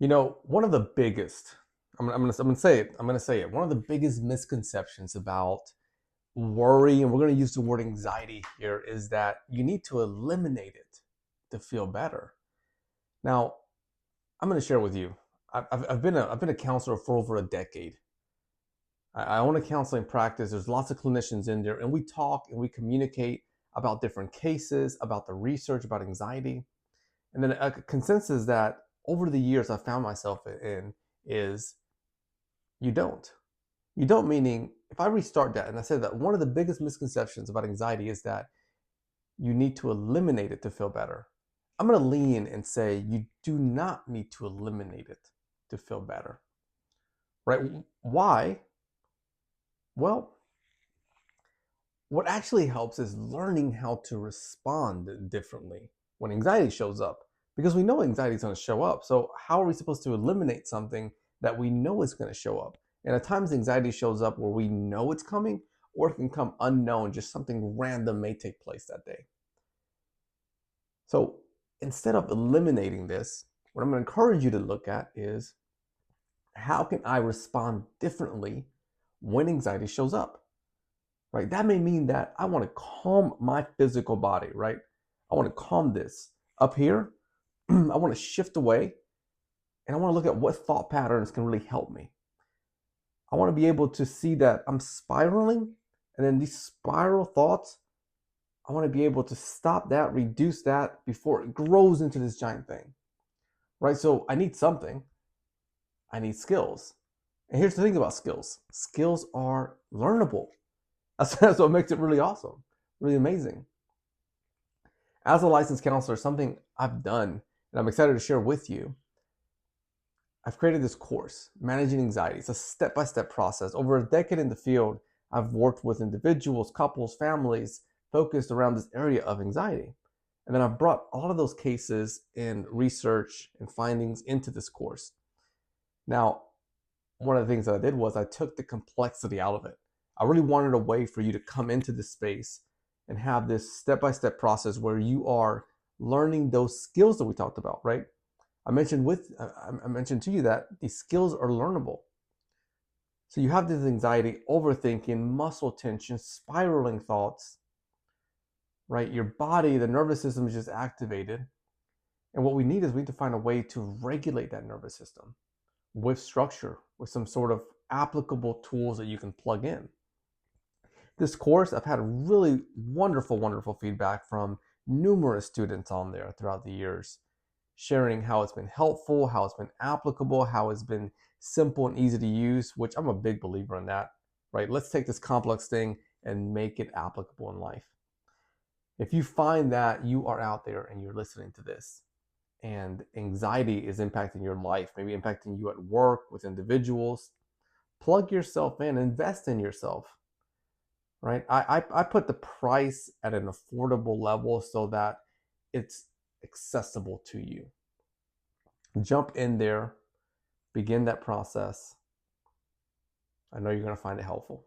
One of the biggest, I'm gonna say it. I'm gonna say it. One of the biggest misconceptions about worry, and we're gonna use the word anxiety here, is that you need to eliminate it to feel better. Now, I'm gonna share with you. I've been a counselor for over a decade. I own a counseling practice. There's lots of clinicians in there, and we talk and we communicate about different cases, about the research, about anxiety. And then a consensus that over the years I found myself in is you don't. You don't, meaning if I restart that and I said that one of the biggest misconceptions about anxiety is that you need to eliminate it to feel better. I'm going to lean and say you do not need to eliminate it to feel better. Right? Why? Well, what actually helps is learning how to respond differently when anxiety shows up. Because we know anxiety is going to show up. So, how are we supposed to eliminate something that we know is going to show up? And at times, anxiety shows up where we know it's coming, or it can come unknown, just something random may take place that day. So, instead of eliminating this, what I'm going to encourage you to look at is how can I respond differently when anxiety shows up? Right? That may mean that I want to calm my physical body, right? I want to calm this. Up here, I want to shift away and I want to look at what thought patterns can really help me. I want to be able to see that I'm spiraling, and then these spiral thoughts, I want to be able to stop that, reduce that before it grows into this giant thing, right? So I need something. I need skills. And here's the thing about skills. Skills are learnable. That's what makes it really awesome, really amazing. As a licensed counselor, something I've done and I'm excited to share with you, I've created this course, Managing Anxiety. It's a step-by-step process. Over a decade in the field, I've worked with individuals, couples, families focused around this area of anxiety. And then I've brought a lot of those cases and research and findings into this course. Now, one of the things that I did was I took the complexity out of it. I really wanted a way for you to come into this space and have this step-by-step process where you are learning those skills that we talked about, right? I mentioned to you that these skills are learnable. So you have this anxiety, overthinking, muscle tension, spiraling thoughts, right? Your body, the nervous system is just activated. And what we need is we need to find a way to regulate that nervous system with structure, with some sort of applicable tools that you can plug in. This course, I've had really wonderful, wonderful feedback from numerous students on there throughout the years, sharing how it's been helpful, how it's been applicable, how it's been simple and easy to use, which I'm a big believer in that, right? Let's take this complex thing and make it applicable in life. If you find that you are out there and you're listening to this and anxiety is impacting your life, maybe impacting you at work with individuals, plug yourself in, invest in yourself, right? I put the price at an affordable level so that it's accessible to you. Jump in there, begin that process. I know you're going to find it helpful.